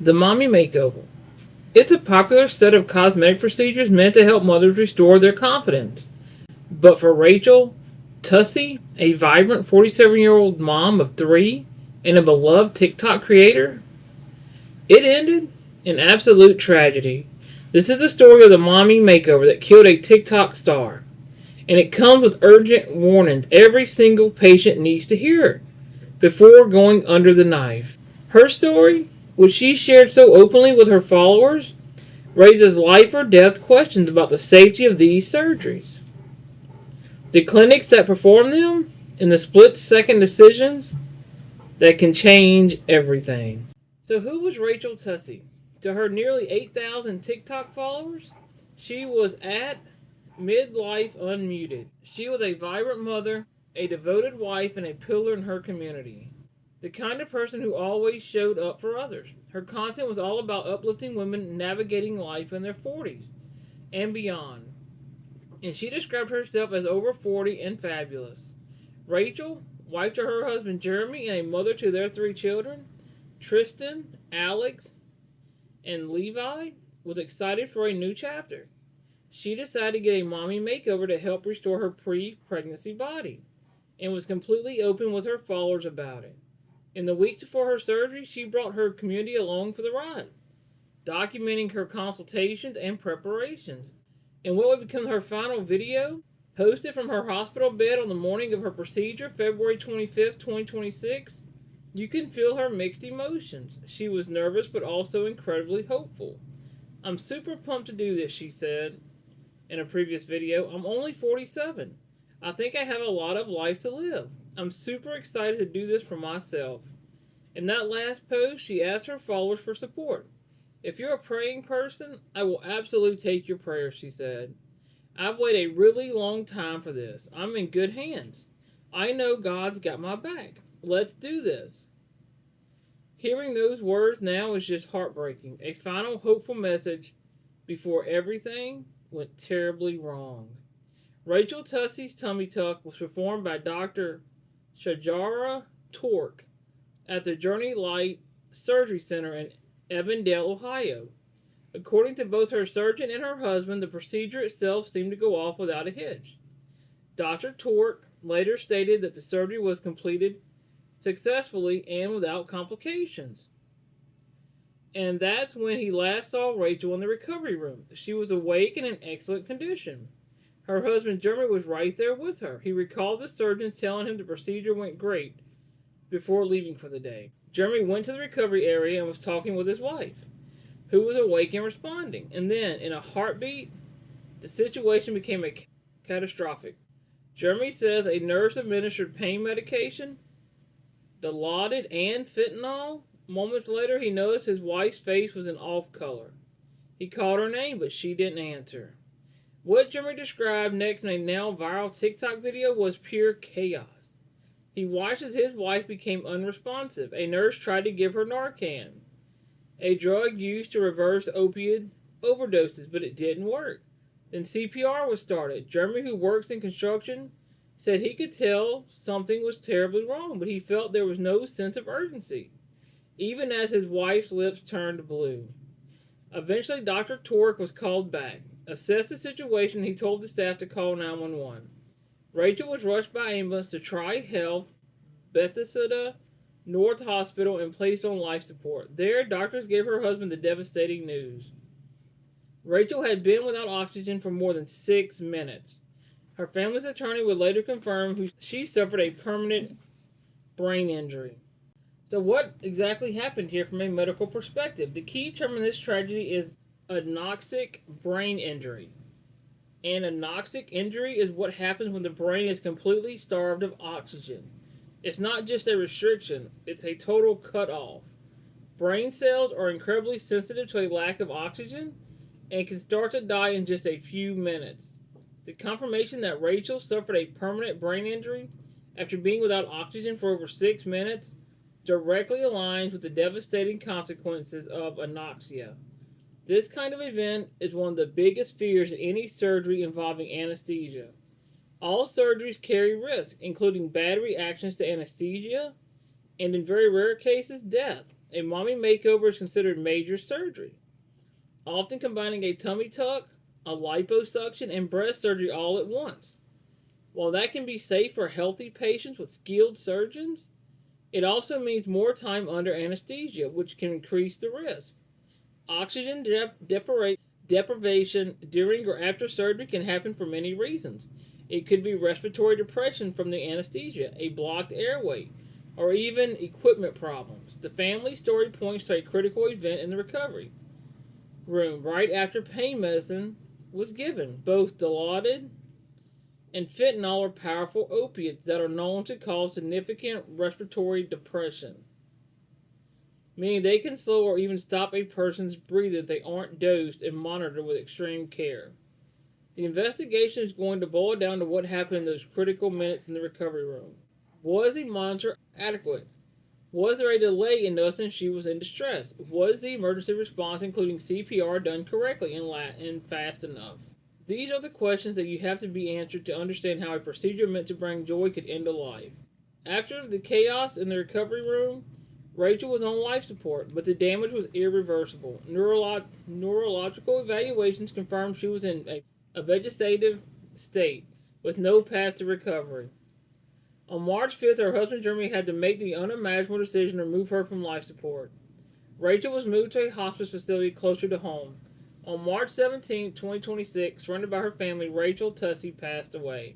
The Mommy Makeover. It's a popular set of cosmetic procedures meant to help mothers restore their confidence. But for Rachel, Tussey, a vibrant 47-year-old mom of three and a beloved TikTok creator, it ended in absolute tragedy. This is the story of the mommy makeover that killed a TikTok star. And it comes with urgent warnings every single patient needs to hear before going under the knife. Her story, which she shared so openly with her followers, raises life or death questions about the safety of these surgeries, the clinics that perform them, and the split-second decisions that can change everything. So who was Rachel Tussey? To her nearly 8,000 TikTok followers, she was at midlife unmuted. She was a vibrant mother, a devoted wife, and a pillar in her community. The kind of person who always showed up for others. Her content was all about uplifting women navigating life in their 40s and beyond. And she described herself as over 40 and fabulous. Rachel, wife to her husband Jeremy and a mother to their three children, Tristan, Alex, and Levi, was excited for a new chapter. She decided to get a mommy makeover to help restore her pre-pregnancy body and was completely open with her followers about it. In the weeks before her surgery, she brought her community along for the ride, documenting her consultations and preparations. In what would become her final video, posted from her hospital bed on the morning of her procedure, February 25th, 2026, you can feel her mixed emotions. She was nervous but also incredibly hopeful. "I'm super pumped to do this," she said in a previous video. "I'm only 47. I think I have a lot of life to live. I'm super excited to do this for myself." In that last post, she asked her followers for support. "If you're a praying person, I will absolutely take your prayers," she said. "I've waited a really long time for this. I'm in good hands. I know God's got my back. Let's do this." Hearing those words now is just heartbreaking. A final hopeful message before everything went terribly wrong. Rachel Tussey's tummy tuck was performed by Dr. Shajara Tork at the Journey Light Surgery Center in Evandale, Ohio. According to both her surgeon and her husband, the procedure itself seemed to go off without a hitch. Dr. Tork later stated that the surgery was completed successfully and without complications. And that's when he last saw Rachel in the recovery room. She was awake and in excellent condition. Her husband Jeremy was right there with her. He recalled the surgeon telling him the procedure went great before leaving for the day. Jeremy went to the recovery area and was talking with his wife, who was awake and responding. And then, in a heartbeat, the situation became catastrophic. Jeremy says a nurse administered pain medication, Dilaudid, and fentanyl. Moments later, he noticed his wife's face was an off color. He called her name, but she didn't answer. What Jeremy described next in a now viral TikTok video was pure chaos. He watched as his wife became unresponsive. A nurse tried to give her Narcan, a drug used to reverse opioid overdoses, but it didn't work. Then CPR was started. Jeremy, who works in construction, said he could tell something was terribly wrong, but he felt there was no sense of urgency, even as his wife's lips turned blue. Eventually, Dr. Tork was called back. Assessed the situation, he told the staff to call 911. Rachel was rushed by ambulance to Tri-Health Bethesda North Hospital and placed on life support. There, doctors gave her husband the devastating news. Rachel had been without oxygen for more than 6 minutes. Her family's attorney would later confirm she suffered a permanent brain injury. So what exactly happened here from a medical perspective? The key term in this tragedy is anoxic brain injury. An anoxic injury is what happens when the brain is completely starved of oxygen. It's not just a restriction, it's a total cut-off. Brain cells are incredibly sensitive to a lack of oxygen and can start to die in just a few minutes. The confirmation that Rachel suffered a permanent brain injury after being without oxygen for over 6 minutes directly aligns with the devastating consequences of anoxia. This kind of event is one of the biggest fears in any surgery involving anesthesia. All surgeries carry risk, including bad reactions to anesthesia and, in very rare cases, death. A mommy makeover is considered major surgery, often combining a tummy tuck, a liposuction, and breast surgery all at once. While that can be safe for healthy patients with skilled surgeons, it also means more time under anesthesia, which can increase the risk. Oxygen deprivation during or after surgery can happen for many reasons. It could be respiratory depression from the anesthesia, a blocked airway, or even equipment problems. The family story points to a critical event in the recovery room right after pain medicine was given. Both Dilaudid and fentanyl are powerful opiates that are known to cause significant respiratory depression, meaning they can slow or even stop a person's breathing if they aren't dosed and monitored with extreme care. The investigation is going to boil down to what happened in those critical minutes in the recovery room. Was the monitor adequate? Was there a delay in noticing she was in distress? Was the emergency response, including CPR, done correctly and fast enough? These are the questions that you have to be answered to understand how a procedure meant to bring joy could end a life. After the chaos in the recovery room, Rachel was on life support, but the damage was irreversible. Neurological evaluations confirmed she was in a vegetative state with no path to recovery. On March 5th, her husband Jeremy had to make the unimaginable decision to remove her from life support. Rachel was moved to a hospice facility closer to home. On March 17, 2026, surrounded by her family, Rachel Tussey passed away.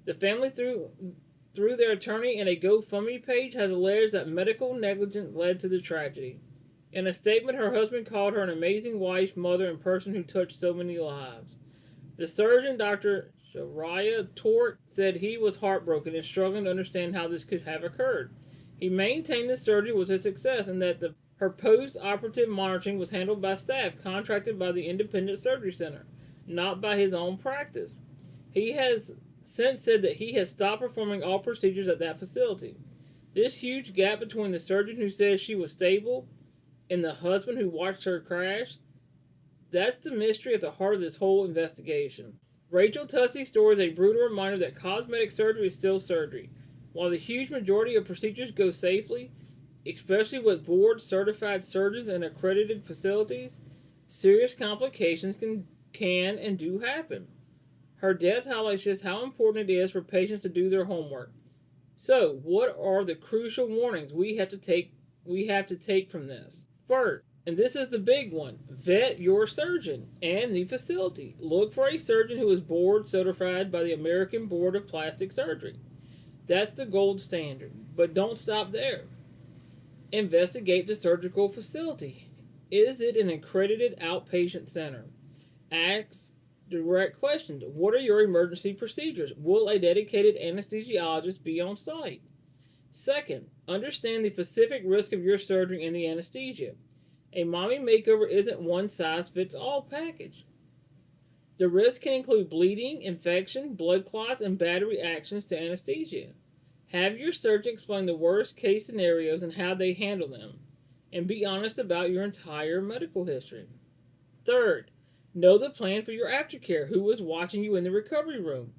The family, through their attorney and a GoFundMe page, has alleged that medical negligence led to the tragedy. In a statement, her husband called her an amazing wife, mother, and person who touched so many lives. The surgeon, Dr. Shariah Tork, said he was heartbroken and struggling to understand how this could have occurred. He maintained the surgery was a success and that her post-operative monitoring was handled by staff contracted by the Independent Surgery Center, not by his own practice. He has since said that he has stopped performing all procedures at that facility. This huge gap between the surgeon who says she was stable and the husband who watched her crash, that's the mystery at the heart of this whole investigation. Rachel Tussey's story is a brutal reminder that cosmetic surgery is still surgery. While the huge majority of procedures go safely, especially with board-certified surgeons and accredited facilities, serious complications can and do happen. Her death highlights just how important it is for patients to do their homework. So, what are the crucial warnings we have to take from this? First, and this is the big one, vet your surgeon and the facility. Look for a surgeon who is board certified by the American Board of Plastic Surgery. That's the gold standard. But don't stop there. Investigate the surgical facility. Is it an accredited outpatient center? Ask direct questions. What are your emergency procedures? Will a dedicated anesthesiologist be on site? Second, understand the specific risk of your surgery and the anesthesia. A mommy makeover isn't one size fits all package. The risk can include bleeding, infection, blood clots, and bad reactions to anesthesia. Have your surgeon explain the worst case scenarios and how they handle them, and be honest about your entire medical history. Third, know the plan for your aftercare. Who is watching you in the recovery room?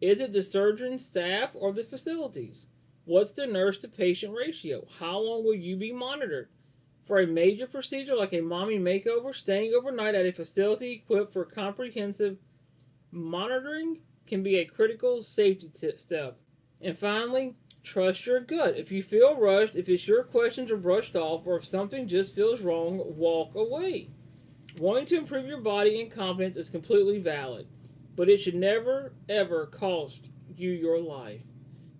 Is it the surgeon, staff, or the facilities? What's the nurse to patient ratio? How long will you be monitored? For a major procedure like a mommy makeover, staying overnight at a facility equipped for comprehensive monitoring can be a critical safety step. And finally, trust your gut. If you feel rushed, if your questions are brushed off, or if something just feels wrong, walk away. Wanting to improve your body and confidence is completely valid, but it should never, ever cost you your life.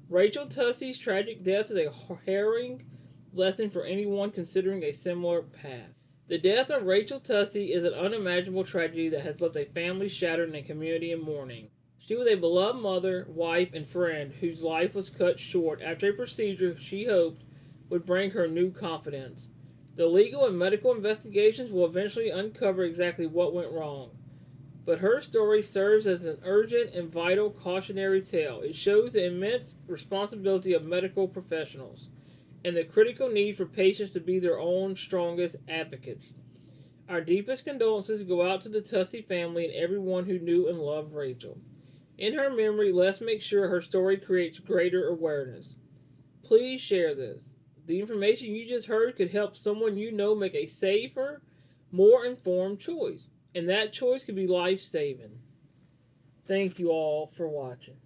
Rachel Tussey's tragic death is a harrowing lesson for anyone considering a similar path. The death of Rachel Tussey is an unimaginable tragedy that has left a family shattered and a community in mourning. She was a beloved mother, wife, and friend whose life was cut short after a procedure she hoped would bring her new confidence. The legal and medical investigations will eventually uncover exactly what went wrong. But her story serves as an urgent and vital cautionary tale. It shows the immense responsibility of medical professionals and the critical need for patients to be their own strongest advocates. Our deepest condolences go out to the Tussey family and everyone who knew and loved Rachel. In her memory, let's make sure her story creates greater awareness. Please share this. The information you just heard could help someone you know make a safer, more informed choice. And that choice could be life saving. Thank you all for watching.